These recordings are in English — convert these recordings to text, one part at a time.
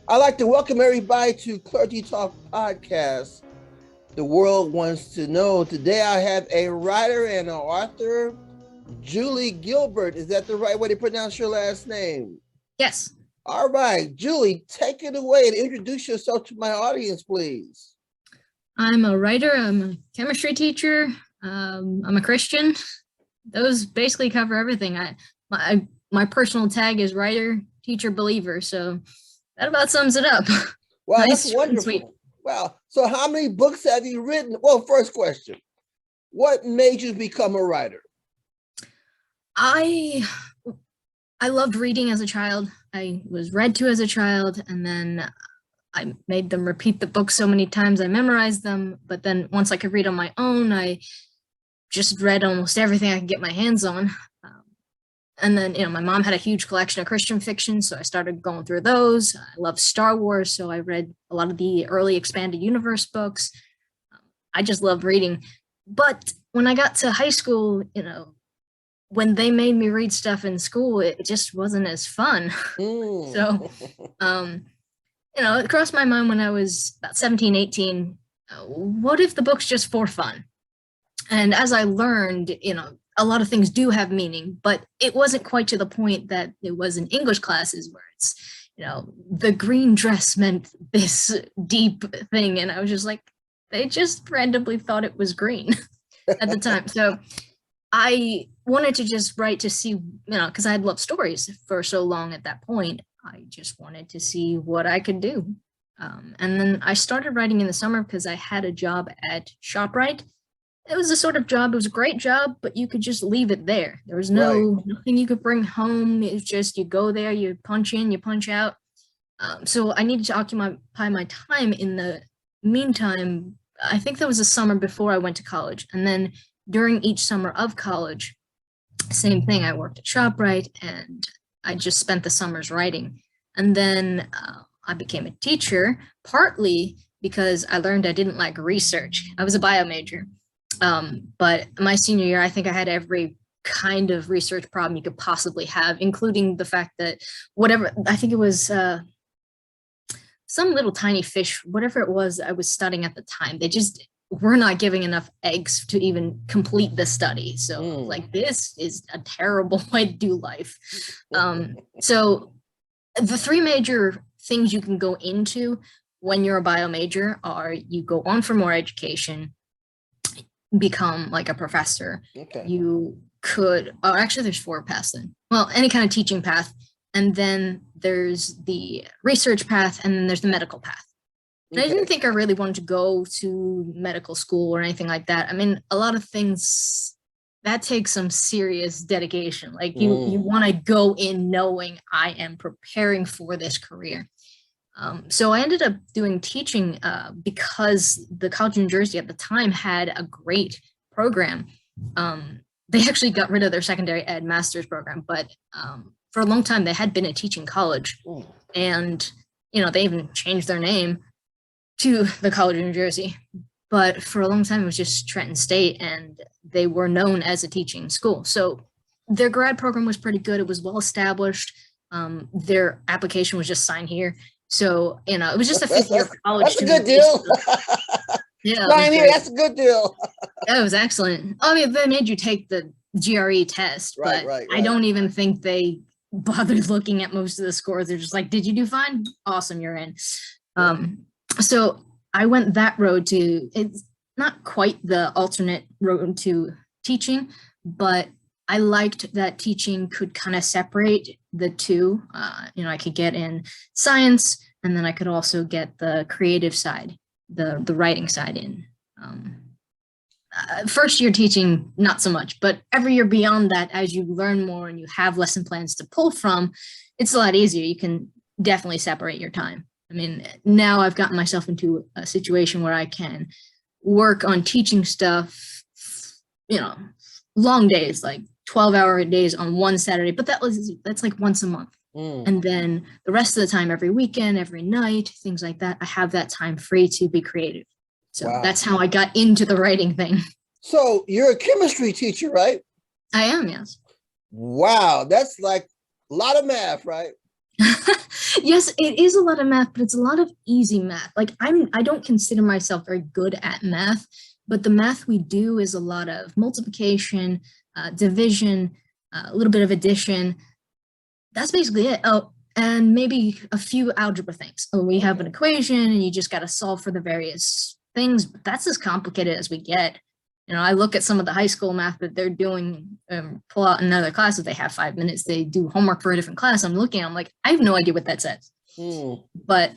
I'd like to welcome everybody to Clergy Talk Podcast. The world wants to know. Today I have a writer and an author, Julie Gilbert. Is that the right way to pronounce your last name? Yes. All right, Julie, take it away and introduce yourself to my audience, please. I'm a writer. I'm a chemistry teacher. I'm a Christian. Those basically cover everything. My personal tag is writer, teacher, believer. So that about sums it up. Wow, Nice, that's wonderful. sweet. Wow. So how many books have you written? Well, first question, what made you become a writer? I loved reading as a child. I was read to as a child, and then I made them repeat the book so many times I memorized them. But then once I could read on my own, I just read almost everything I could get my hands on. And then, my mom had a huge collection of Christian fiction, so I started going through those. I love Star Wars, so I read a lot of the early expanded universe books. I just loved reading. But when I got to high school, when they made me read stuff in school, it just wasn't as fun. So, it crossed my mind when I was about 17, 18, what if the book's just for fun? And as I learned, a lot of things do have meaning, but it wasn't quite to the point that it was in English classes where it's, the green dress meant this deep thing. And I was just like, they just randomly thought it was green at the time. So I wanted to just write to see, because I had loved stories for so long at that point. I just wanted to see what I could do. And then I started writing in the summer because I had a job at ShopRite. It was a sort of job, it was a great job, but you could just leave it there. There was nothing you could bring home. It was just, you go there, you punch in, you punch out. So I needed to occupy my time. In the meantime, I think that was the summer before I went to college. And then during each summer of college, same thing, I worked at ShopRite and I just spent the summers writing. And then I became a teacher, partly because I learned I didn't like research. I was a bio major. But my senior year, I think I had every kind of research problem you could possibly have, including the fact that I think it was some little tiny fish, whatever it was I was studying at the time, they just were not giving enough eggs to even complete the study. So this is a terrible way to do life. So the three major things you can go into when you're a bio major are you go on for more education, become like a professor. You could, actually there's four paths then. Well, any kind of teaching path. And then there's the research path, and then there's the medical path. And I didn't think I really wanted to go to medical school or anything like that. I mean, a lot of things that takes some serious dedication. Like you want to go in knowing I am preparing for this career. So I ended up doing teaching because the College of New Jersey at the time had a great program. They actually got rid of their secondary ed master's program, but for a long time they had been a teaching college. And, they even changed their name to the College of New Jersey. But for a long time it was just Trenton State, and they were known as a teaching school. So their grad program was pretty good. It was well established. Their application was just signed here. So, it was just a fifth year of college. That's a good deal. Yeah. That's a good deal. That was excellent. I mean, they made you take the GRE test, but right. I don't even think they bothered looking at most of the scores. They're just like, did you do fine? Awesome, you're in. So I went that road to, it's not quite the alternate road to teaching, but I liked that teaching could kind of separate the two. I could get in science, and then I could also get the creative side, the writing side in. First year teaching, not so much, but every year beyond that, as you learn more and you have lesson plans to pull from, it's a lot easier. You can definitely separate your time. I mean, now I've gotten myself into a situation where I can work on teaching stuff, long days, like 12-hour days on one Saturday, but that's like once a month. And then the rest of the time, every weekend, every night, things like that, I have that time free to be creative. So that's how I got into the writing thing. So you're a chemistry teacher, right? I am, yes. Wow, that's like a lot of math, right? Yes, it is a lot of math, but it's a lot of easy math. Like I don't consider myself very good at math, but the math we do is a lot of multiplication, division, a little bit of addition. That's basically it. Oh, and maybe a few algebra things. Oh, we have an equation and you just got to solve for the various things. But that's as complicated as we get. You know, I look at some of the high school math that they're doing, pull out another class if they have 5 minutes, they do homework for a different class. I'm like, I have no idea what that says. But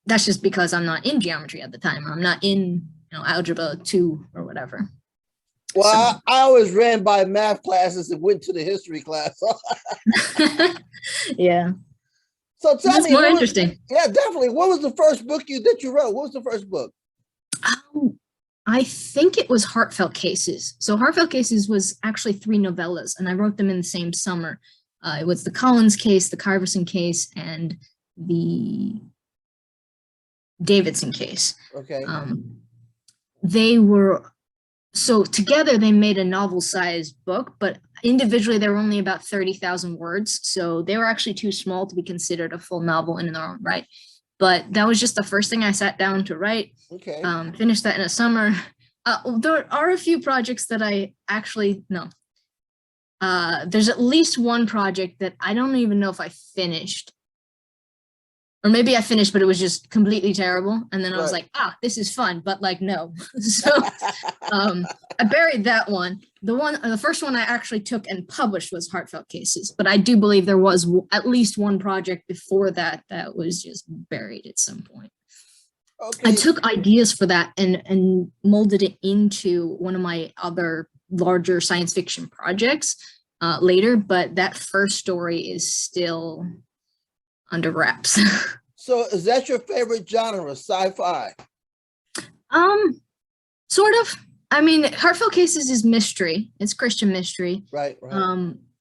that's just because I'm not in geometry at the time. Or I'm not in, algebra 2 or whatever. Well, so, I always ran by math classes and went to the history class. Yeah. So tell me, more interesting. Yeah, definitely. What was the first book that you wrote? What was the first book? I think it was Heartfelt Cases. So Heartfelt Cases was actually 3 novellas, and I wrote them in the same summer. It was the Collins case, the Carverson case, and the Davidson case. Okay. They were, so together they made a novel-sized book, but individually they were only about 30,000 words. So they were actually too small to be considered a full novel in their own right. But that was just the first thing I sat down to write. Okay. Finished that in a summer. There are a few projects that I actually, no. There's at least one project that I don't even know if I finished. Or maybe I finished, but it was just completely terrible. And then I was like, this is fun, but like, no. So I buried that one. The first one I actually took and published was Heartfelt Cases, but I do believe there was at least one project before that that was just buried at some point. Okay. I took ideas for that and molded it into one of my other larger science fiction projects later, but that first story is still under wraps. So is that your favorite genre, sci-fi? Sort of. I mean, Heartfelt Cases is mystery. It's Christian mystery. Right.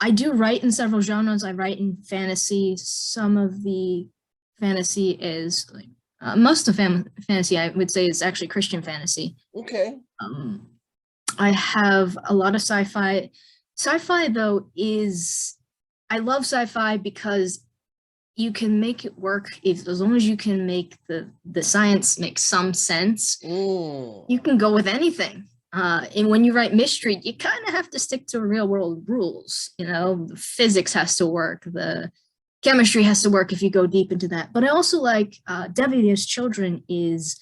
I do write in several genres. I write in fantasy. Some of the fantasy is like, most of fantasy, I would say, is actually Christian fantasy. Okay. I have a lot of sci-fi. Sci-fi, though, I love sci-fi because you can make it work as long as you can make the science make some sense. You can go with anything. And when you write mystery, you kind of have to stick to real world rules. The physics has to work. The chemistry has to work if you go deep into that. But I also like Devious Children is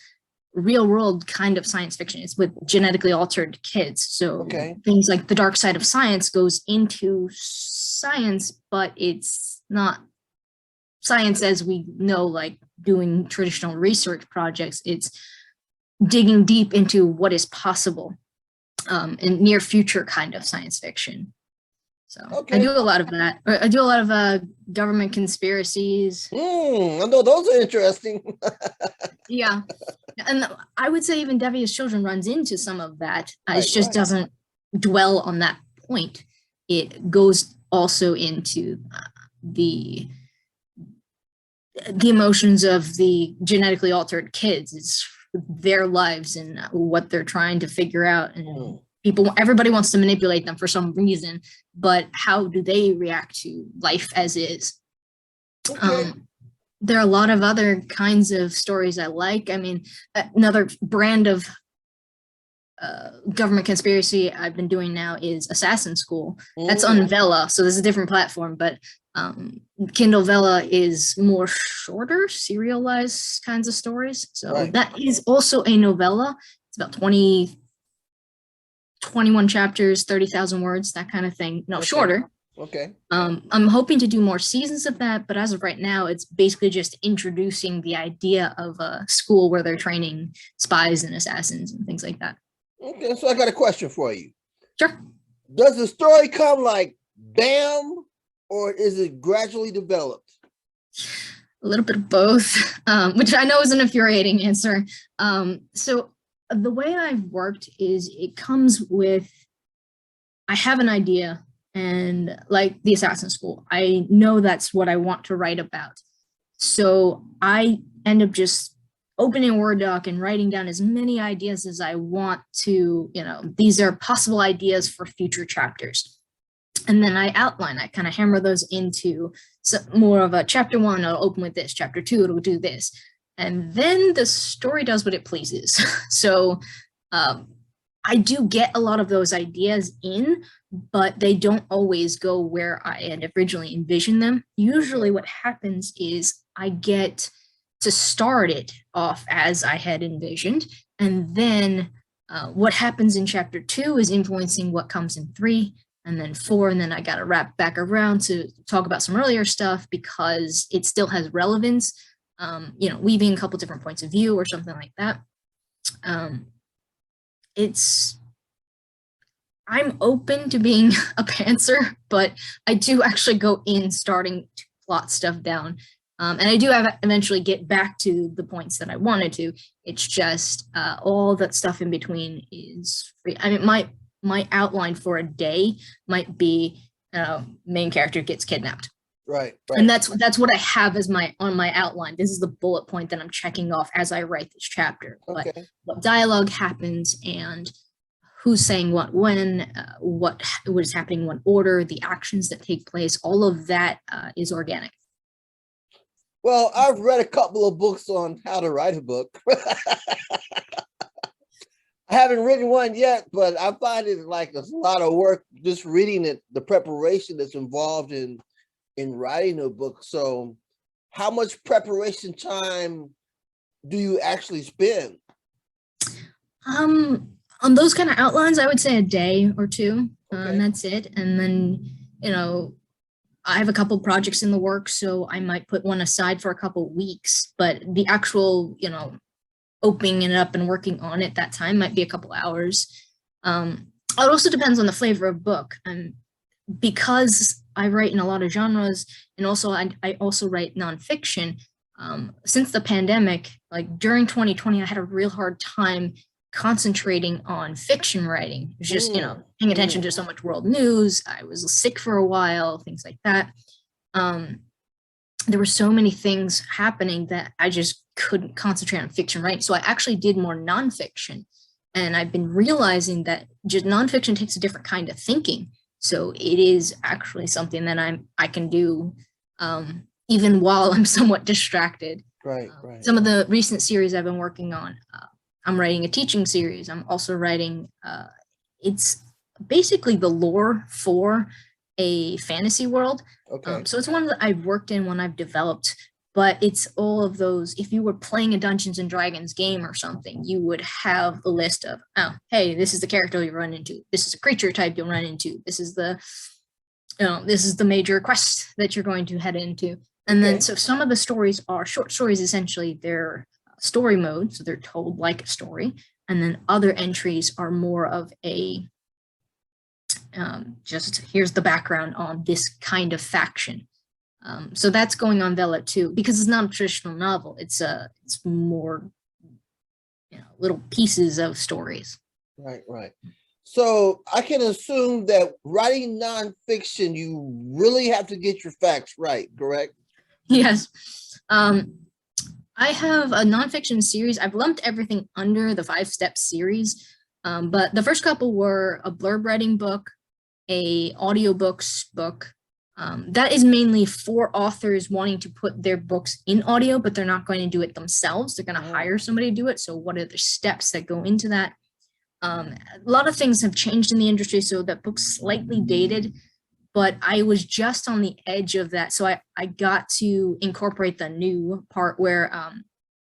real world kind of science fiction. It's with genetically altered kids. So things like the dark side of science goes into science, but it's not science as we know, like doing traditional research projects. It's digging deep into what is possible in near future kind of science fiction. So I do a lot of that. I do a lot of government conspiracies. I know those are interesting. Yeah. And I would say even Devious Children runs into some of that. It just doesn't dwell on that point. It goes also into the emotions of the genetically altered kids. It's their lives and what they're trying to figure out. And everybody wants to manipulate them for some reason, but how do they react to life as is? There are a lot of other kinds of stories I like. I mean, another brand of government conspiracy I've been doing now is Assassin School. That's on Vella, so this is a different platform, but Kindle Vella is more shorter, serialized kinds of stories. So that is also a novella. It's about 21 chapters, 30,000 words, that kind of thing. No, shorter. Okay. I'm hoping to do more seasons of that, but as of right now, it's basically just introducing the idea of a school where they're training spies and assassins and things like that. Okay, so I got a question for you. Sure. Does the story come like bam, or is it gradually developed? A little bit of both, which I know is an infuriating answer. So the way I've worked is it comes with, I have an idea, and like the Assassin School, I know that's what I want to write about. So I end up just opening a Word doc and writing down as many ideas as I want to, these are possible ideas for future chapters. And then I outline, I kind of hammer those into more of a chapter 1, I'll open with this, chapter 2, it'll do this. And then the story does what it pleases. So I do get a lot of those ideas in, but they don't always go where I had originally envisioned them. Usually what happens is I get to start it off as I had envisioned. And then what happens in chapter 2 is influencing what comes in 3 and then 4. And then I got to wrap back around to talk about some earlier stuff because it still has relevance, weaving a couple different points of view or something like that. I'm open to being a pantser, but I do actually go in starting to plot stuff down. And I do eventually get back to the points that I wanted to. It's just all that stuff in between is free. I mean, my outline for a day might be main character gets kidnapped. Right. And that's what I have as on my outline. This is the bullet point that I'm checking off as I write this chapter. Okay. But what dialogue happens and who's saying what when, what is happening in what order, the actions that take place, all of that is organic. Well, I've read a couple of books on how to write a book. I haven't written one yet, but I find it like a lot of work just reading it, the preparation that's involved in writing a book. So how much preparation time do you actually spend? On those kind of outlines, I would say a day or two, Okay. and that's it. And then, I have a couple projects in the works, so I might put one aside for a couple weeks, but the actual, opening it up and working on it that time might be a couple hours. It also depends on the flavor of book. And because I write in a lot of genres, and also I also write nonfiction, since the pandemic, like during 2020, I had a real hard time concentrating on fiction writing. It was just, paying attention to so much world news. I was sick for a while, things like that. There were so many things happening that I just couldn't concentrate on fiction writing. So I actually did more nonfiction. And I've been realizing that just nonfiction takes a different kind of thinking. So it is actually something that I can do even while I'm somewhat distracted. Right. Some of the recent series I've been working on, I'm writing a teaching series. I'm also writing, it's basically the lore for a fantasy world. Okay. So it's one that I've worked in, one I've developed, but it's all of those. If you were playing a Dungeons and Dragons game or something, you would have a list of, oh, hey, this is the character you run into. This is a creature type you'll run into. This is the major quest that you're going to head into. And then, so some of the stories are short stories, essentially. They're story mode, so they're told like a story. And then other entries are more of a, just here's the background on this kind of faction. So that's going on Vela too, because it's not a traditional novel. It's more, little pieces of stories. Right. So I can assume that writing nonfiction, you really have to get your facts right, correct? Yes. I have a nonfiction series. I've lumped everything under the 5-step series, but the first couple were a blurb writing book, a audiobooks book. That is mainly for authors wanting to put their books in audio, but they're not going to do it themselves. They're going to hire somebody to do it. So what are the steps that go into that? A lot of things have changed in the industry, so that book's slightly dated, but I was just on the edge of that. So I got to incorporate the new part where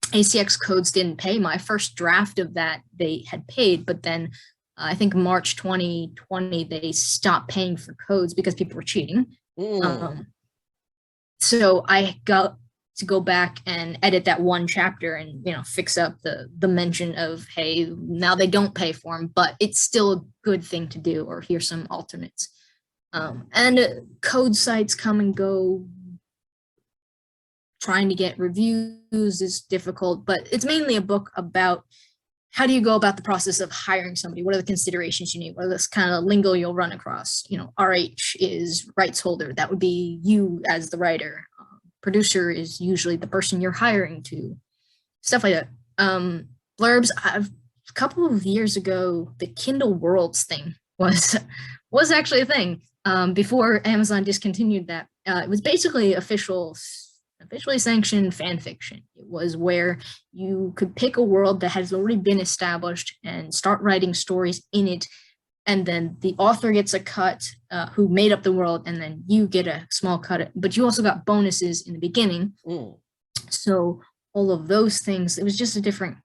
ACX codes didn't pay. My first draft of that, they had paid, but then I think March 2020, they stopped paying for codes because people were cheating. So I got to go back and edit that one chapter and, fix up the mention of, hey, now they don't pay for them, but it's still a good thing to do, or here's some alternates. And code sites come and go. Trying to get reviews is difficult, but it's mainly a book about how do you go about the process of hiring somebody? What are the considerations you need? What are this kind of lingo you'll run across? RH is rights holder. That would be you as the writer. Producer is usually the person you're hiring to. Stuff like that. Blurbs, a couple of years ago, the Kindle Worlds thing was actually a thing. before Amazon discontinued that. It was basically officially sanctioned fan fiction. It was where you could pick a world that has already been established and start writing stories in it. And then the author gets a cut, who made up the world, and then you get a small cut. But you also got bonuses in the beginning. So all of those things, it was just a different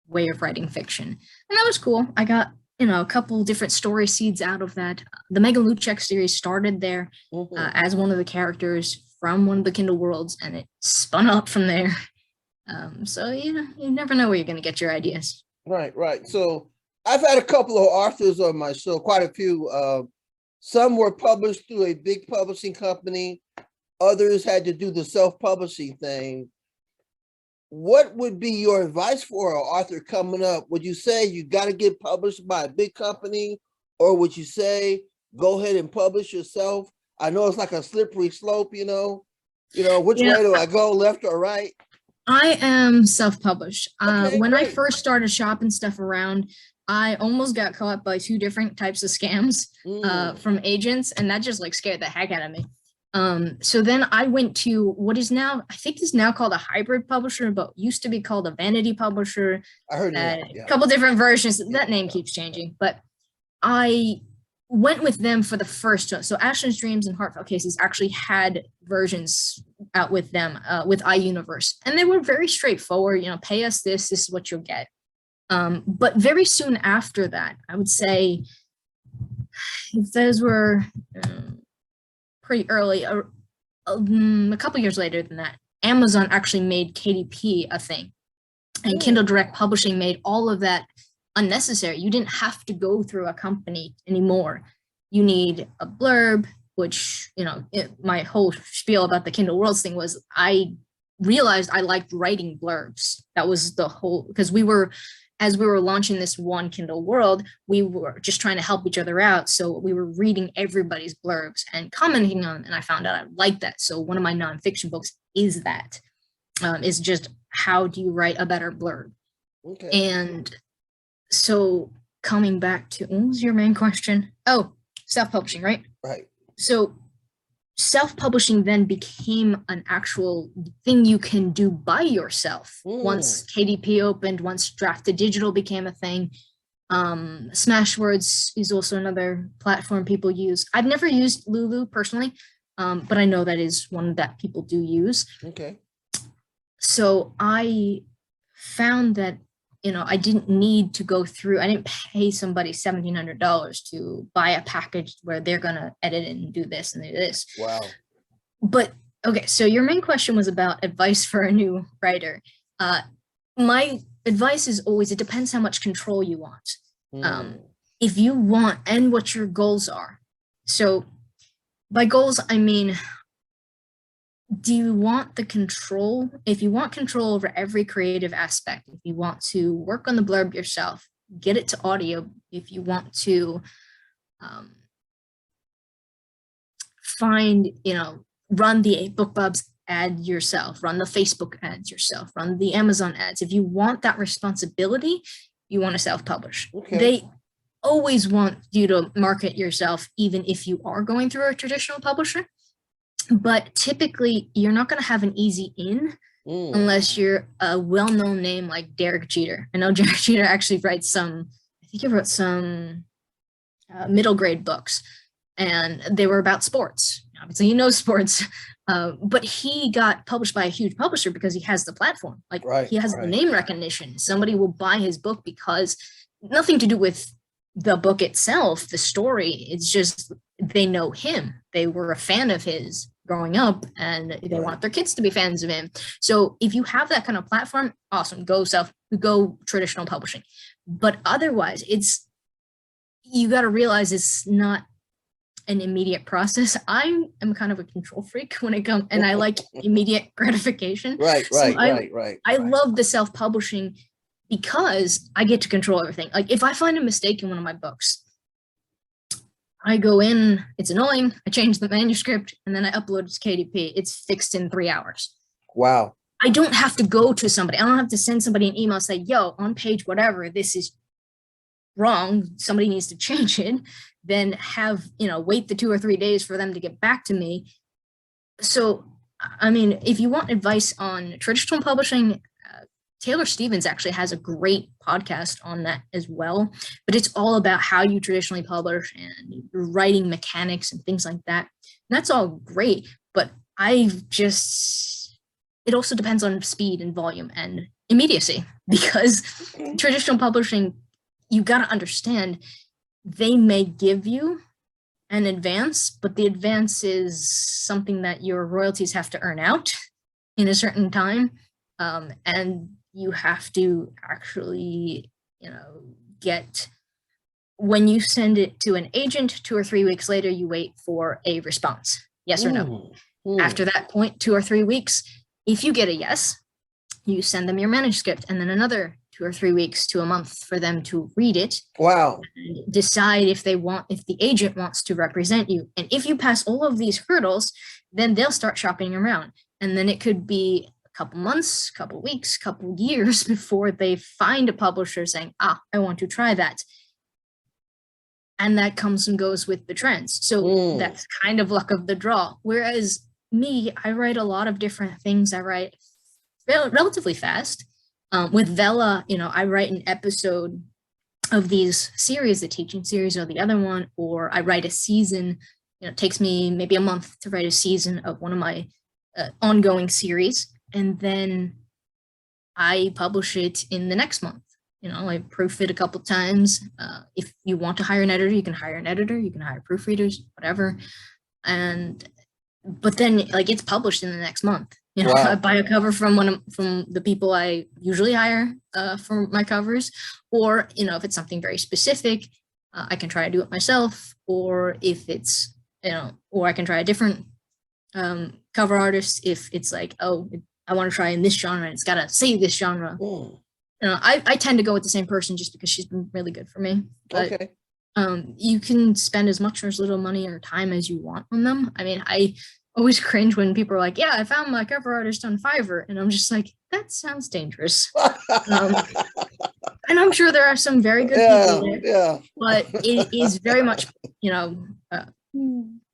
way of writing fiction. And that was cool. I got, a couple different story seeds out of that. The Megan Luchek series started there as one of the characters from one of the Kindle worlds, and it spun up from there. So, you never know where you're going to get your ideas. Right. So I've had a couple of authors on my show, quite a few. Some were published through a big publishing company. Others had to do the self-publishing thing. What would be your advice for an author coming up? Would you say you got to get published by a big company, or would you say go ahead and publish yourself? I know it's like a slippery slope, which way do I go, left or right? I am self-published. Okay, when great. I first started shopping stuff around, I almost got caught by 2 different types of scams from agents, and that just scared the heck out of me. So then I went to what is now, I think is now called a hybrid publisher, but used to be called a vanity publisher. I heard a couple different versions. That name keeps changing, but I went with them for the first one. So Ashland's Dreams and Heartfelt Cases actually had versions out with them, with iUniverse, and they were very straightforward. Pay us this is what you'll get. But very soon after that, I would say if those were pretty early, a couple years later than that, Amazon actually made KDP a thing, and Kindle Direct Publishing made all of that unnecessary. You didn't have to go through a company anymore. You need a blurb, which, my whole spiel about the Kindle Worlds thing was I realized I liked writing blurbs. That was the whole, because as we were launching this one Kindle World, we were just trying to help each other out. So we were reading everybody's blurbs and commenting on them, and I found out I liked that. So one of my nonfiction books is that, is just how do you write a better blurb? Okay. And so coming back to, what was your main question? Oh, self-publishing, right? Right. So self-publishing then became an actual thing you can do by yourself. Once KDP opened, once Drafted Digital became a thing. Smashwords is also another platform people use. I've never used Lulu personally, but I know that is one that people do use. Okay. So I found that, I didn't need to go through, I didn't pay somebody $1,700 to buy a package where they're going to edit it and do this and do this. Wow. But, okay, so your main question was about advice for a new writer. My advice is always, it depends how much control you want. If you want, and what your goals are. So by goals, I mean, do you want the control? If you want control over every creative aspect, if you want to work on the blurb yourself, get it to audio. If you want to run the BookBubs ad yourself, run the Facebook ads yourself, run the Amazon ads. If you want that responsibility, you want to self-publish. Okay. They always want you to market yourself, even if you are going through a traditional publisher. But typically, you're not going to have an easy in unless you're a well-known name like Derek Jeter. I know Derek Jeter actually writes I think he wrote some middle grade books, and they were about sports. Obviously, he knows sports, but he got published by a huge publisher because he has the platform. He has the name recognition. Somebody will buy his book because nothing to do with the book itself, the story. It's just they know him. They were a fan of his growing up, and they want their kids to be fans of him. So if you have that kind of platform, awesome, go traditional publishing. But otherwise, you got to realize it's not an immediate process. I am kind of a control freak when it comes, and I like immediate gratification. Right. I love the self-publishing because I get to control everything. Like if I find a mistake in one of my books, I go in, it's annoying, I change the manuscript, and then I upload it to KDP. It's fixed in 3 hours. Wow. I don't have to go to somebody. I don't have to send somebody an email and say, yo, on page whatever, this is wrong, somebody needs to change it, then have, wait the 2 or 3 days for them to get back to me. So, I mean, if you want advice on traditional publishing, Taylor Stevens actually has a great podcast on that as well, but it's all about how you traditionally publish and writing mechanics and things like that. And that's all great, but it also depends on speed and volume and immediacy, because traditional publishing, you got to understand, they may give you an advance, but the advance is something that your royalties have to earn out in a certain time. And you have to actually, get, when you send it to an agent, 2 or 3 weeks later, you wait for a response, yes or no. After that point, 2 or 3 weeks, if you get a yes, you send them your manuscript, and then another 2 or 3 weeks to a month for them to read it. Wow. And decide if the agent wants to represent you. And if you pass all of these hurdles, then they'll start shopping around. And then it could be a couple months, couple weeks, couple years before they find a publisher saying, I want to try that. And that comes and goes with the trends. So that's kind of luck of the draw. Whereas me, I write a lot of different things. I write relatively fast. With Vela, I write an episode of these series, the teaching series or the other one, or I write a season. It takes me maybe a month to write a season of one of my ongoing series, and then I publish it in the next month. I proof it a couple times. If you want to hire an editor, you can hire an editor, you can hire proofreaders, whatever. But then it's published in the next month. Wow. I buy a cover from the people I usually hire for my covers, or if it's something very specific, I can try to do it myself. Or if it's or I can try a different cover artist if it's like, I want to try in this genre and it's got to say this genre. I tend to go with the same person just because she's been really good for me. But, okay. You can spend as much or as little money or time as you want on them. I mean, I always cringe when people are like, yeah, I found my cover artist on Fiverr. And I'm just like, that sounds dangerous. And I'm sure there are some very good people there. Yeah. But it is very much,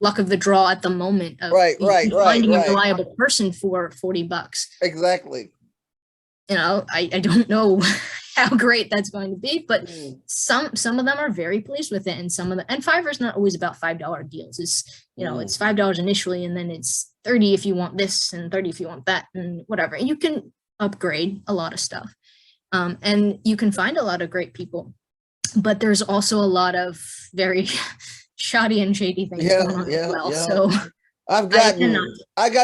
luck of the draw at the moment of finding a reliable person for $40. Exactly. I don't know how great that's going to be, but some of them are very pleased with it, and and Fiverr's not always about $5 deals. It's it's $5 initially, and then it's $30 if you want this and $30 if you want that and whatever. And you can upgrade a lot of stuff, and you can find a lot of great people, but there's also a lot of very shoddy and shady things going on as well. Yeah. So I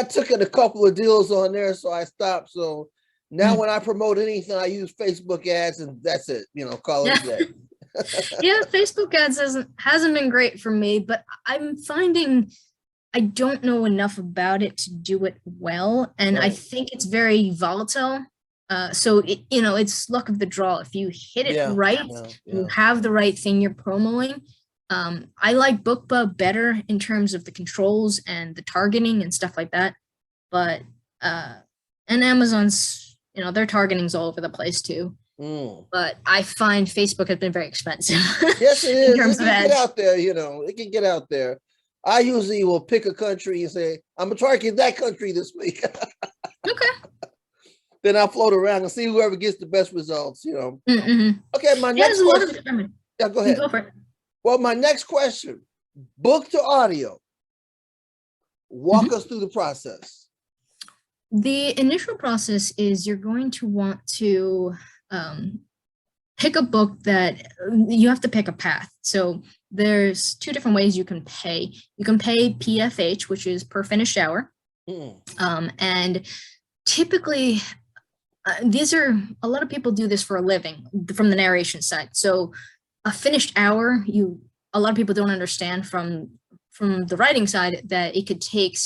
took in a couple of deals on there, so I stopped. So now when I promote anything, I use Facebook ads, and that's it. Call it a day. Yeah, Facebook ads hasn't been great for me, but I'm finding I don't know enough about it to do it well, and I think it's very volatile. So it's luck of the draw. If you hit it right, you have the right thing you're promoting. I like BookBub better in terms of the controls and the targeting and stuff like that, but and Amazon's their targeting's all over the place too. But I find Facebook has been very expensive. Yes, it is. In terms of ads. Get out there, it can get out there. I usually will pick a country and say, I'm gonna target that country this week. Okay. Then I'll float around and see whoever gets the best results, Mm-hmm. Okay, my next question. Yeah, go ahead. Go for it. Well, my next question, book to audio. Walk us through the process. The initial process is you're going to want to pick a book that you have to pick a path. So there's 2 different ways you can pay. You can pay PFH, which is per finished hour. And typically, a lot of people do this for a living from the narration side. So a finished hour, a lot of people don't understand from the writing side that it could take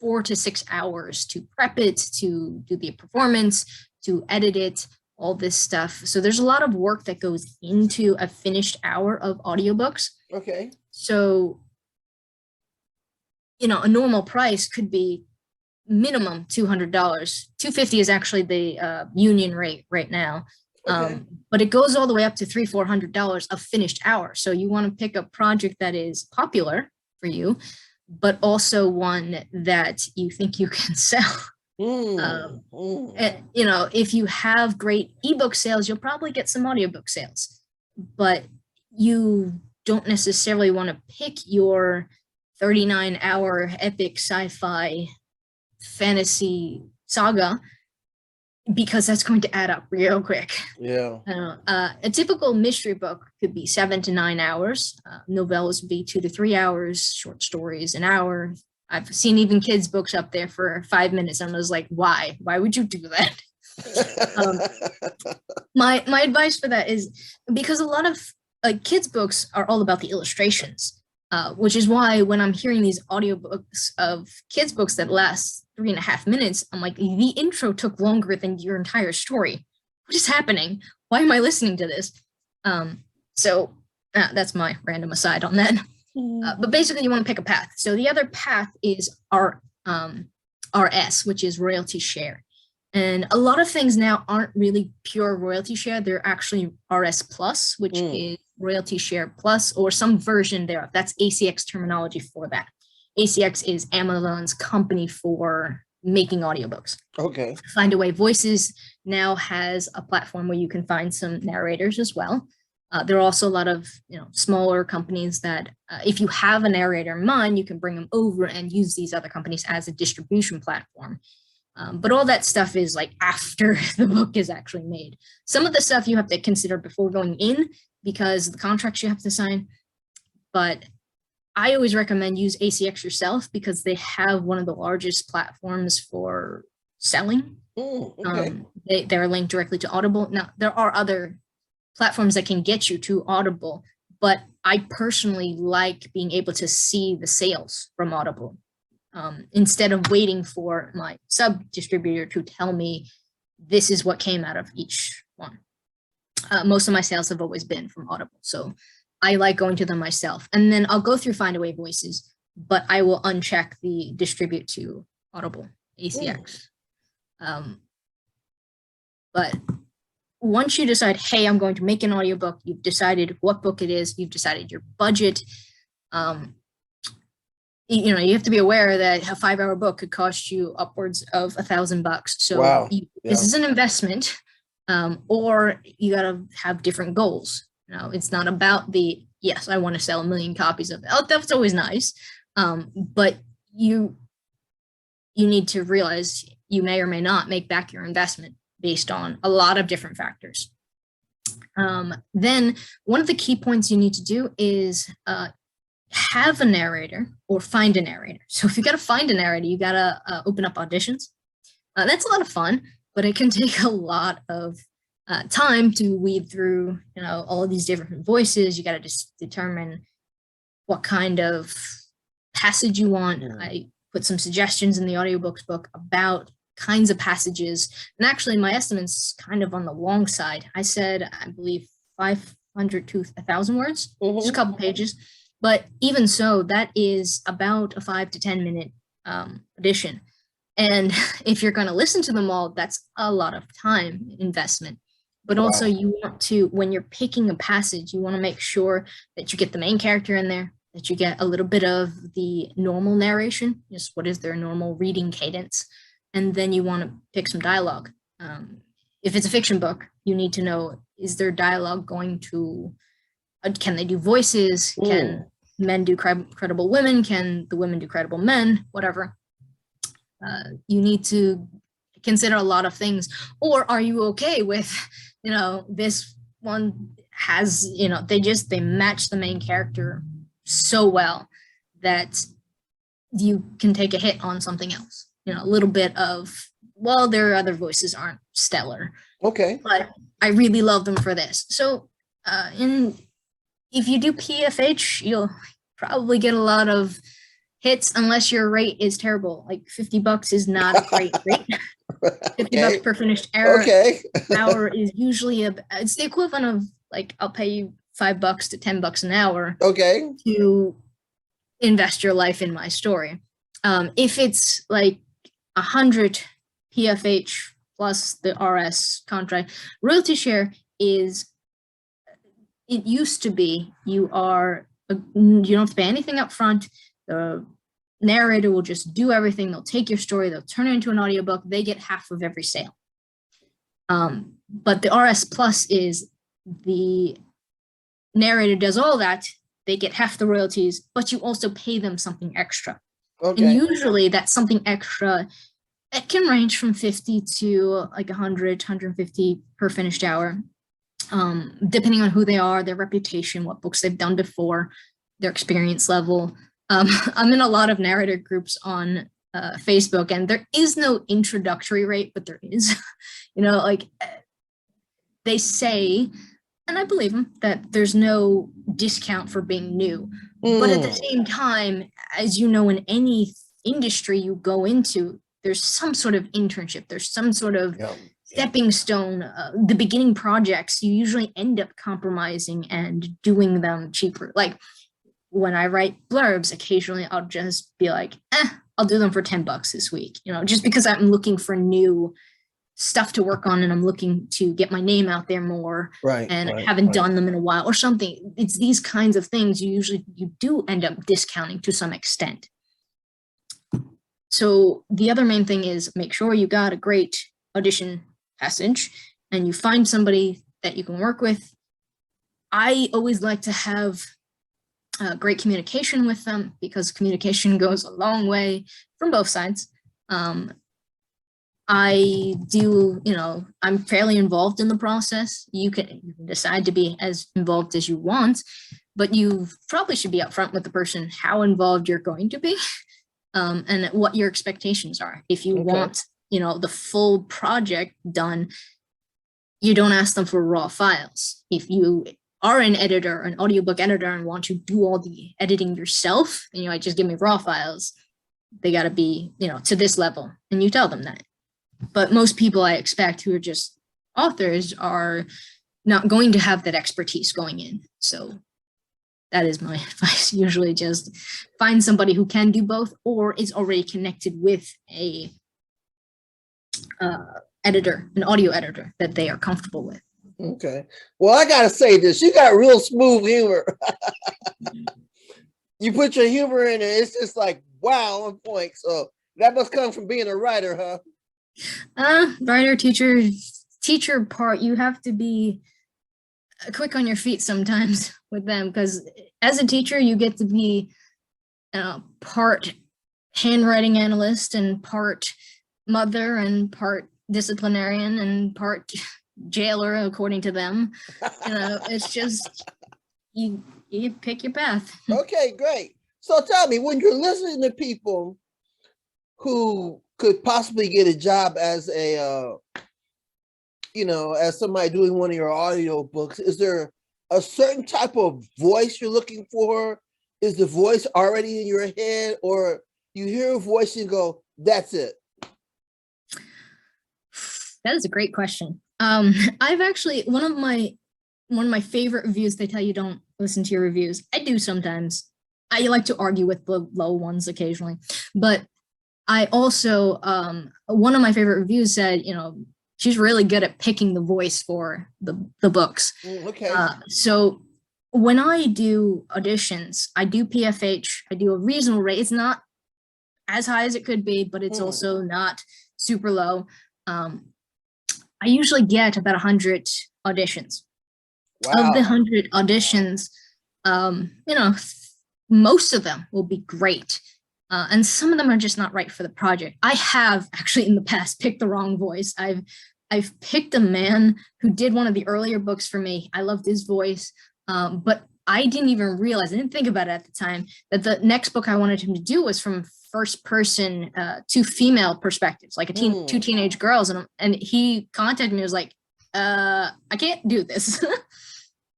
4 to 6 hours to prep it, to do the performance, to edit it, all this stuff. So there's a lot of work that goes into a finished hour of audiobooks. Okay. So, a normal price could be minimum $200. $250 is actually the union rate right now. Okay. But it goes all the way up to $300-400 a finished hour. So you want to pick a project that is popular for you, but also one that you think you can sell. And, if you have great ebook sales, you'll probably get some audiobook sales, but you don't necessarily want to pick your 39-hour epic sci-fi fantasy saga, because that's going to add up real quick. Yeah. A typical mystery book could be 7 to 9 hours. Novellas would be 2 to 3 hours. Short stories, an hour. I've seen even kids' books up there for 5 minutes, and I was like, why? Why would you do that? My advice for that is, because a lot of kids' books are all about the illustrations, which is why when I'm hearing these audiobooks of kids' books that last 3.5 minutes, I'm like, the intro took longer than your entire story. What is happening? Why am I listening to this? So that's my random aside on that. But basically, you want to pick a path. So the other path is RS, which is royalty share. And a lot of things now aren't really pure royalty share. They're actually RS Plus, which is royalty share plus, or some version thereof. That's ACX terminology for that. ACX is Amazon's company for making audiobooks. Okay. Findaway Voices now has a platform where you can find some narrators as well. There are also a lot of smaller companies that if you have a narrator in mind, you can bring them over and use these other companies as a distribution platform. But all that stuff is like after the book is actually made. Some of the stuff you have to consider before going in, because the contracts you have to sign. But I always recommend use ACX yourself, because they have one of the largest platforms for selling. Okay. They're linked directly to Audible. Now, there are other platforms that can get you to Audible, but I personally like being able to see the sales from Audible instead of waiting for my sub distributor to tell me this is what came out of each one. Most of my sales have always been from Audible, so I like going to them myself. And then I'll go through Findaway Voices, but I will uncheck the distribute to Audible, ACX. But once you decide, hey, I'm going to make an audiobook, you've decided what book it is, you've decided your budget. You have to be aware that a 5-hour book could cost you upwards of $1,000. So wow. This is an investment, or you got to have different goals. It's not about yes, I want to sell 1 million copies of it. Oh, that's always nice. But you need to realize you may or may not make back your investment based on a lot of different factors. Then one of the key points you need to do is have a narrator or find a narrator. So if you got to find a narrator, you got to open up auditions. That's a lot of fun, but it can take a lot of time to weed through, all of these different voices. You got to just determine what kind of passage you want. I put some suggestions in the audiobooks book about kinds of passages. And actually, my estimate's kind of on the long side. I said, I believe 500 to 1,000 words, just a couple pages. But even so, that is about a 5 to 10 minute edition. And if you're going to listen to them all, that's a lot of time investment. But also you want to, when you're picking a passage, you want to make sure that you get the main character in there, that you get a little bit of the normal narration, just what is their normal reading cadence. And then you want to pick some dialogue. If it's a fiction book, you need to know, is their dialogue going to, can they do voices? Can men do credible women? Can the women do credible men? Whatever. You need to consider a lot of things. Or are you okay with, this one has, they match the main character so well that you can take a hit on something else. A little bit of, well, their other voices aren't stellar. Okay. But I really love them for this. So if you do PFH, you'll probably get a lot of hits unless your rate is terrible. Like $50 is not a great rate. $50 per finished hour. Okay. Hour is usually it's the equivalent of like, I'll pay you $5 to $10 an hour. Okay. To invest your life in my story. If it's like 100 PFH plus the RS contract. Royalty share is, it used to be you don't have to pay anything up front. The narrator will just do everything. They'll take your story, they'll turn it into an audiobook. They get half of every sale. But the RS Plus is the narrator does all that. They get half the royalties, but you also pay them something extra. Okay. And usually that's something extra. It can range from 50 to like 100, 150 per finished hour, depending on who they are, their reputation, what books they've done before, their experience level. I'm in a lot of narrator groups on Facebook, and there is no introductory rate, but there is, like they say, and I believe them, that there's no discount for being new. But at the same time, as you know, in any industry you go into, there's some sort of internship, there's some sort of stepping stone. The beginning projects, you usually end up compromising and doing them cheaper. Like when I write blurbs, occasionally I'll just be like, I'll do them for $10 this week, just because I'm looking for new stuff to work on and I'm looking to get my name out there more, and I haven't done them in a while or something. It's these kinds of things you do end up discounting to some extent. So the other main thing is make sure you got a great audition passage and you find somebody that you can work with. I always like to have great communication with them, because communication goes a long way from both sides. I do, I'm fairly involved in the process. You can decide to be as involved as you want, but you probably should be upfront with the person how involved you're going to be, and what your expectations are. If you want, the full project done, you don't ask them for raw files. If you are an editor, an audiobook editor, and want to do all the editing yourself, and just give me raw files, they got to be, to this level, and you tell them that. But most people I expect who are just authors are not going to have that expertise going in. So that is my advice. Usually just find somebody who can do both or is already connected with a editor, an audio editor that they are comfortable with. Okay. Well, I got to say this. You got real smooth humor. You put your humor in it. It's just like, wow, on point. So that must come from being a writer, huh? Writer, teacher part, you have to be quick on your feet sometimes with them, because as a teacher, you get to be part handwriting analyst and part mother and part disciplinarian and part jailer, according to them. It's just, you pick your path. Okay, great. So tell me, when you're listening to people who could possibly get a job as as somebody doing one of your audio books, is there a certain type of voice you're looking for? Is the voice already in your head, or you hear a voice and go, that's it? That is a great question. I've actually, one of my favorite reviews, they tell you don't listen to your reviews. I do sometimes. I like to argue with the low ones occasionally, but I also, one of my favorite reviews said, she's really good at picking the voice for the books. Okay. So when I do auditions, I do PFH, I do a reasonable rate. It's not as high as it could be, but it's also not super low. I usually get about 100 auditions. Wow. Of the 100 auditions, most of them will be great. And some of them are just not right for the project. I have actually in the past picked the wrong voice. I've picked a man who did one of the earlier books for me. I loved his voice, but I didn't even realize, I didn't think about it at the time, that the next book I wanted him to do was from first person to female perspectives, like two teenage girls. And he contacted me, was like, I can't do this.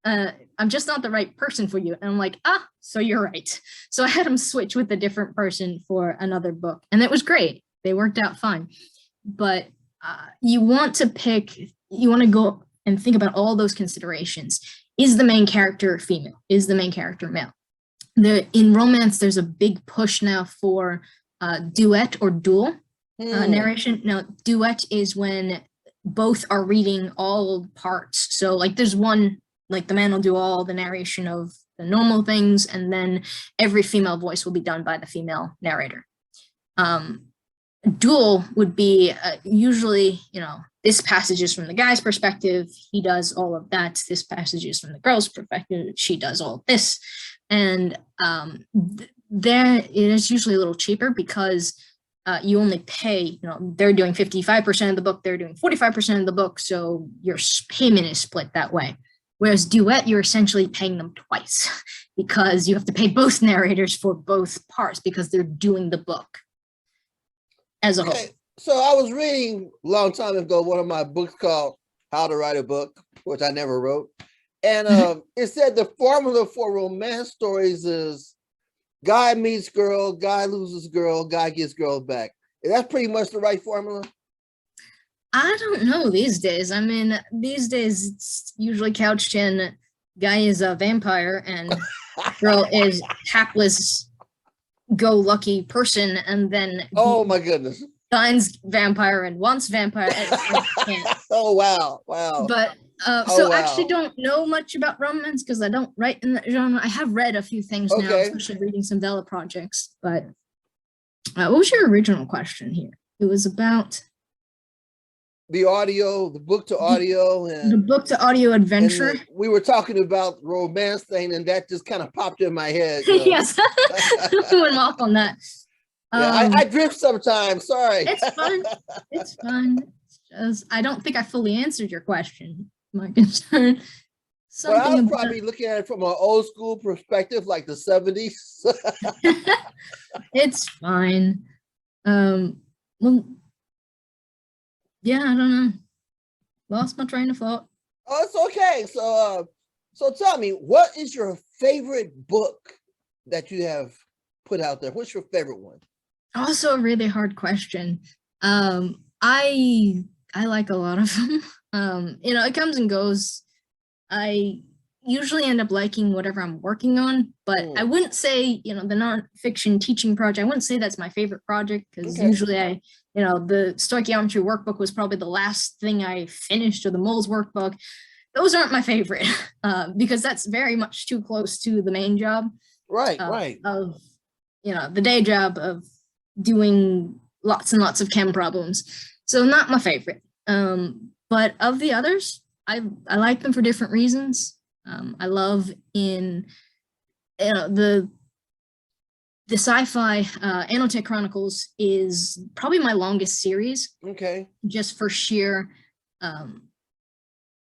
I'm just not the right person for you. And I'm like, so you're right. So I had him switch with a different person for another book. And it was great. They worked out fine. But you want to go and think about all those considerations. Is the main character female? Is the main character male? In romance, there's a big push now for duet or dual. narration. No, duet is when both are reading all parts. So like there's one, like the man will do all the narration of the normal things, and then every female voice will be done by the female narrator. Dual would be usually, this passage is from the guy's perspective, he does all of that. This passage is from the girl's perspective, she does all of this. And there it is usually a little cheaper because you only pay, they're doing 55% of the book, they're doing 45% of the book, so your payment is split that way. Whereas duet, you're essentially paying them twice because you have to pay both narrators for both parts because they're doing the book as a whole. So I was reading a long time ago one of my books called How to Write a Book, which I never wrote. And it said the formula for romance stories is guy meets girl, guy loses girl, guy gets girl back. Is that pretty much the right formula? I don't know these days. I mean, these days it's usually couched in guy is a vampire and girl is hapless go lucky person, and then oh my goodness, finds vampire and wants vampire. Oh wow. But so I actually don't know much about romance because I don't write in that genre. I have read a few things now, especially reading some Vela projects. But what was your original question here? It was about the audio, the book to audio, and the book to audio adventure. We were talking about romance thing, and that just kind of popped in my head. Yes, we went off on that. Yeah, I drift sometimes. Sorry. It's fun. It's fun. It's just, I don't think I fully answered your question. My concern. Well, I was probably looking at it from an old school perspective, like the 70s. It's fine. Well, yeah, I don't know. Lost my train of thought. Oh, it's okay. So tell me, what is your favorite book that you have put out there? What's your favorite one? Also a really hard question. I like a lot of them. It comes and goes. I usually end up liking whatever I'm working on, but I wouldn't say, the nonfiction teaching project, I wouldn't say that's my favorite project because usually the stoichiometry workbook was probably the last thing I finished, or the moles workbook. Those aren't my favorite because that's very much too close to the main job. Right. Of, the day job of doing lots and lots of chem problems. So not my favorite. But of the others, I like them for different reasons. I love in the sci-fi Anotech Chronicles is probably my longest series. Okay. Just for sheer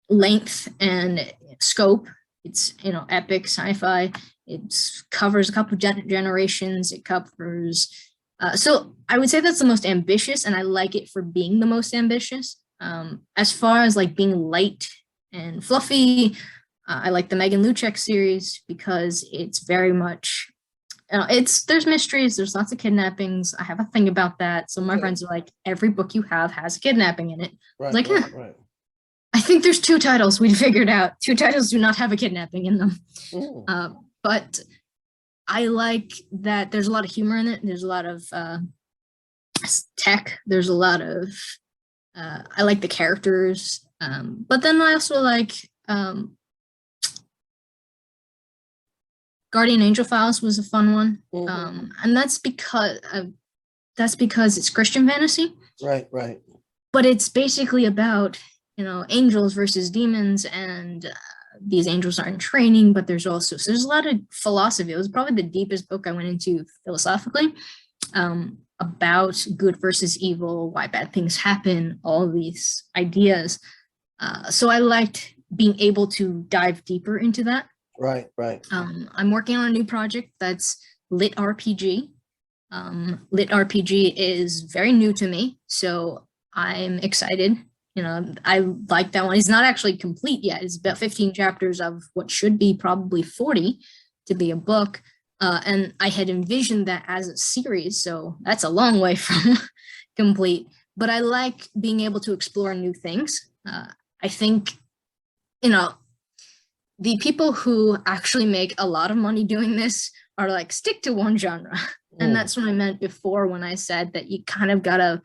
length and scope. It's epic sci-fi. It covers a couple of generations. It covers so I would say that's the most ambitious, and I like it for being the most ambitious. As far as like being light and fluffy, I like the Megan Luchek series because it's very much there's mysteries, there's lots of kidnappings. I have a thing about that. So my friends are like, every book you have has a kidnapping in it. Right. I think there's 2 titles we figured out. 2 titles do not have a kidnapping in them. But I like that there's a lot of humor in it. There's a lot of tech. There's a lot of I like the characters. But then I also like Guardian Angel Files was a fun one. And that's because it's Christian fantasy. Right. But it's basically about, angels versus demons, and these angels are in training, but there's a lot of philosophy. It was probably the deepest book I went into philosophically, about good versus evil, why bad things happen, all these ideas. So I liked being able to dive deeper into that. Right. I'm working on a new project that's Lit RPG. Lit RPG is very new to me, so I'm excited. I like that one. It's not actually complete yet. It's about 15 chapters of what should be probably 40 to be a book. And I had envisioned that as a series, so that's a long way from complete. But I like being able to explore new things. I think, the people who actually make a lot of money doing this are like, stick to one genre. And that's what I meant before when I said that you kind of gotta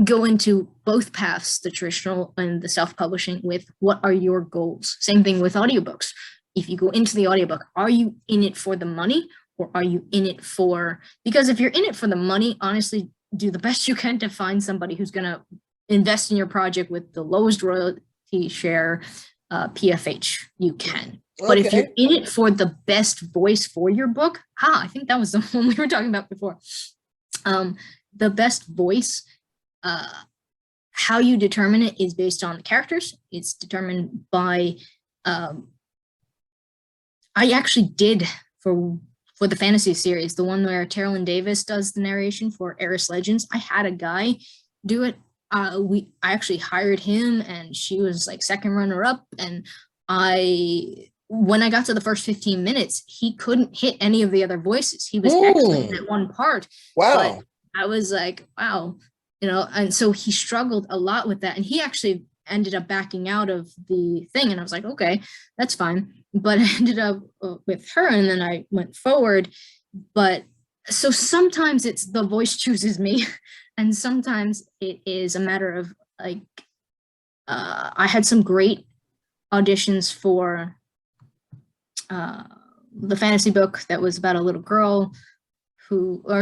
go into both paths, the traditional and the self-publishing, with what are your goals. Same thing with audiobooks. If you go into the audiobook, are you in it for the money, or are you in it for, because if you're in it for the money, honestly, do the best you can to find somebody who's going to invest in your project with the lowest royalty share PFH you can. Okay. But if you're in it for the best voice for your book, I think that was the one we were talking about before. The best voice, how you determine it is based on the characters. It's determined by, I actually did for the fantasy series, the one where Terrell Davis does the narration for Eris Legends. I had a guy do it. I actually hired him, and she was like second runner up. And when I got to the first 15 minutes, he couldn't hit any of the other voices. He was excellent at one part. Wow. But I was like, wow, and so he struggled a lot with that. And he actually ended up backing out of the thing. And I was like, okay, that's fine. But I ended up with her, and then I went forward. But so sometimes it's the voice chooses me, and sometimes it is a matter of like, I had some great auditions for the fantasy book that was about a little girl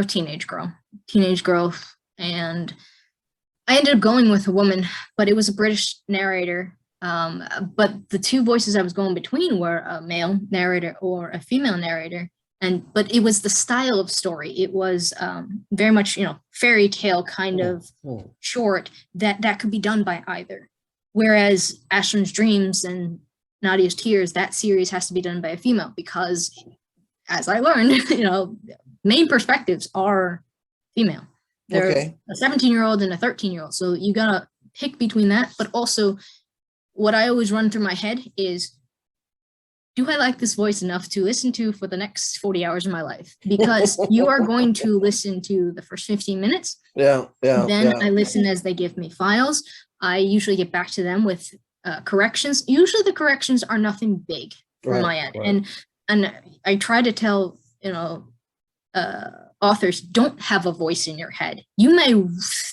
teenage girl, and I ended up going with a woman, but it was a British narrator. But the two voices I was going between were a male narrator or a female narrator. But it was the style of story. It was very much, fairy tale kind of short that could be done by either. Whereas Ashton's Dreams and Nadia's Tears, that series has to be done by a female because, as I learned, main perspectives are female. They're a 17-year-old and a 13-year-old. So you gotta pick between that. But also, what I always run through my head is, do I like this voice enough to listen to for the next 40 hours of my life? Because you are going to listen to the first 15 minutes. Then I listen as they give me files. I usually get back to them with corrections. Usually the corrections are nothing big from my end. And I try to tell, authors, don't have a voice in your head. You may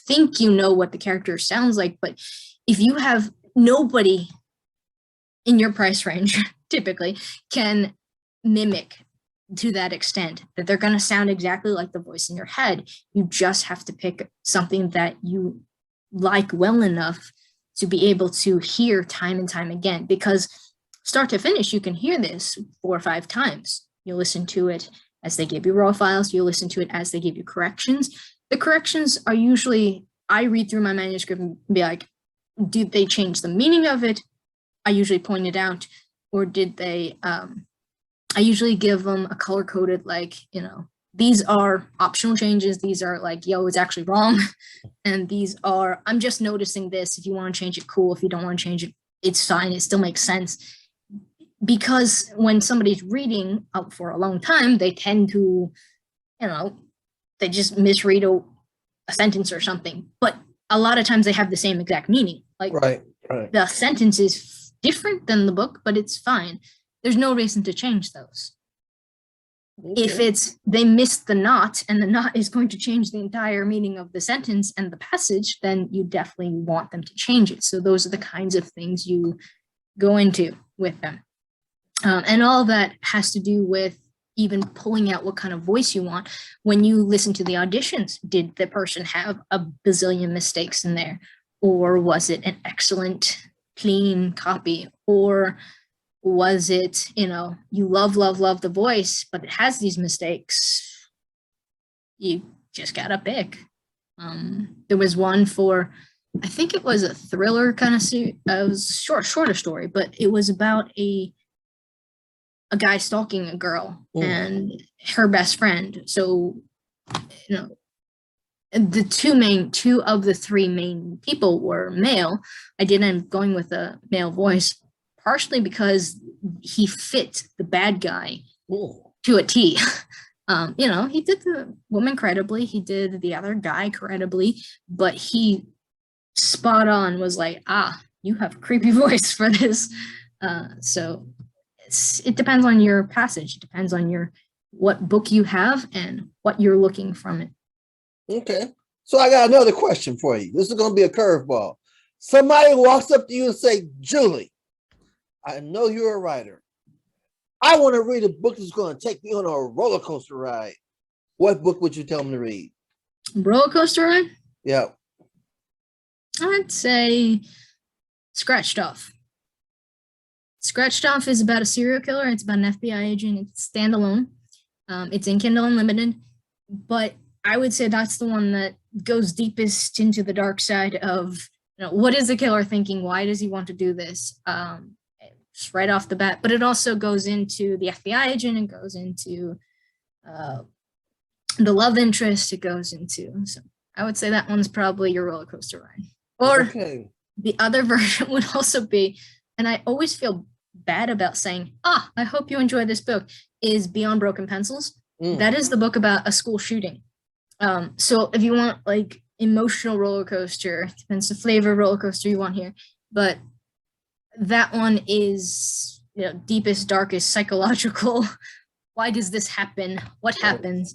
think you know what the character sounds like, but if you have nobody in your price range, typically, can mimic to that extent that they're going to sound exactly like the voice in your head, you just have to pick something that you like well enough to be able to hear time and time again, because start to finish, you can hear this 4 or 5 times. You'll listen to it as they give you raw files. You'll listen to it as they give you corrections. The corrections are usually, I read through my manuscript and be like, did they change the meaning of it? I usually point it out. Or did they, I usually give them a color-coded, like, these are optional changes. These are like, yo, it's actually wrong. And these are, I'm just noticing this. If you want to change it, cool. If you don't want to change it, it's fine. It still makes sense. Because when somebody's reading out for a long time, they tend to, they just misread a sentence or something. But a lot of times they have the same exact meaning. Like the sentence is different than the book, but it's fine. There's no reason to change those. Okay. If they missed the knot, and the knot is going to change the entire meaning of the sentence and the passage, then you definitely want them to change it. So those are the kinds of things you go into with them. And all that has to do with even pulling out what kind of voice you want. When you listen to the auditions, did the person have a bazillion mistakes in there? Or was it an excellent, clean copy? Or was it, you love the voice, but it has these mistakes? You just gotta pick. There was one for, I think it was a thriller kind of series. It was shorter story, but it was about a guy stalking a girl and her best friend. So, the two of the 3 main people were male. I did end up going with a male voice, partially because he fit the bad guy to a T. He did the woman credibly, he did the other guy credibly, but he spot on was like, you have a creepy voice for this. So it depends on your passage. It depends on what book you have and what you're looking from it. Okay. So I got another question for you. This is going to be a curveball. Somebody walks up to you and say, Julie, I know you're a writer. I want to read a book that's going to take me on a roller coaster ride. What book would you tell them to read? Roller coaster ride? Yeah. I'd say Scratched Off. Scratched Off is about a serial killer. It's about an FBI agent. It's standalone. It's in Kindle Unlimited. But I would say that's the one that goes deepest into the dark side of, what is the killer thinking? Why does he want to do this? Just right off the bat. But it also goes into the FBI agent. It goes into the love interest. It goes into. So I would say that one's probably your roller coaster ride. Or the other version would also be, and I always feel bad about saying, I hope you enjoy this book, is Beyond Broken Pencils. That is the book about a school shooting. So if you want like emotional roller coaster, depends the flavor of roller coaster you want here, but that one is deepest, darkest, psychological. Why does this happen? What happens?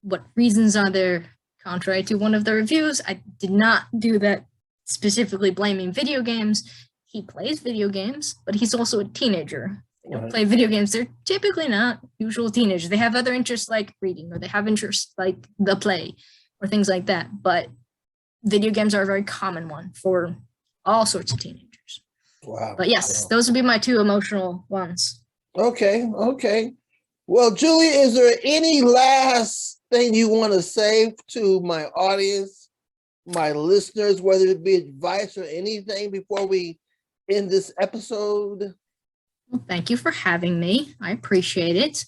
What reasons are there? Contrary to one of the reviews, I did not do that specifically blaming video games. He plays video games, but he's also a teenager. They don't play video games. They're typically not usual teenagers. They have other interests like reading, or they have interests like the play or things like that. But video games are a very common one for all sorts of teenagers. Wow. But yes, those would be my two emotional ones. Okay. Well, Julie, is there any last thing you want to say to my audience, my listeners, whether it be advice or anything before we end this episode? Well, thank you for having me. I appreciate it.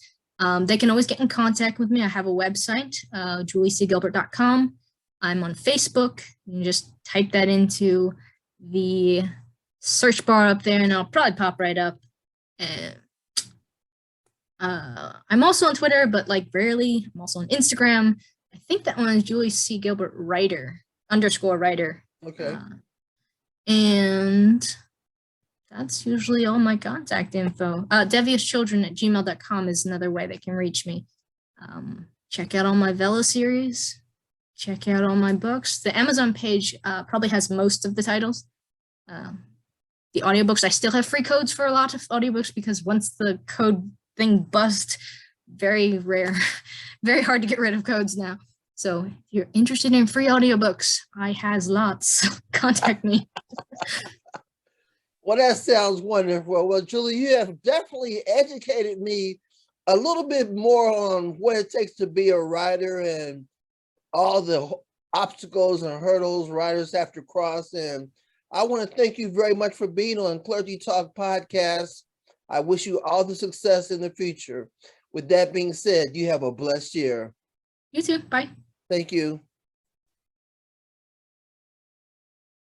They can always get in contact with me. I have a website, juliecgilbert.com. I'm on Facebook. You can just type that into the search bar up there and it'll probably pop right up. I'm also on Twitter, but like rarely. I'm also on Instagram. I think that one is Julie C. Gilbert writer _writer. Okay. And that's usually all my contact info. deviouschildren@gmail.com is another way they can reach me. Check out all my Vela series. Check out all my books. The Amazon page probably has most of the titles. The audiobooks, I still have free codes for a lot of audiobooks because once the code thing bust, very rare, very hard to get rid of codes now. So if you're interested in free audiobooks, I has lots. Contact me. Well, that sounds wonderful. Well, Julie, you have definitely educated me a little bit more on what it takes to be a writer and all the obstacles and hurdles writers have to cross. And I want to thank you very much for being on Clergy Talk Podcast. I wish you all the success in the future. With that being said, you have a blessed year. You too. Bye. Thank you.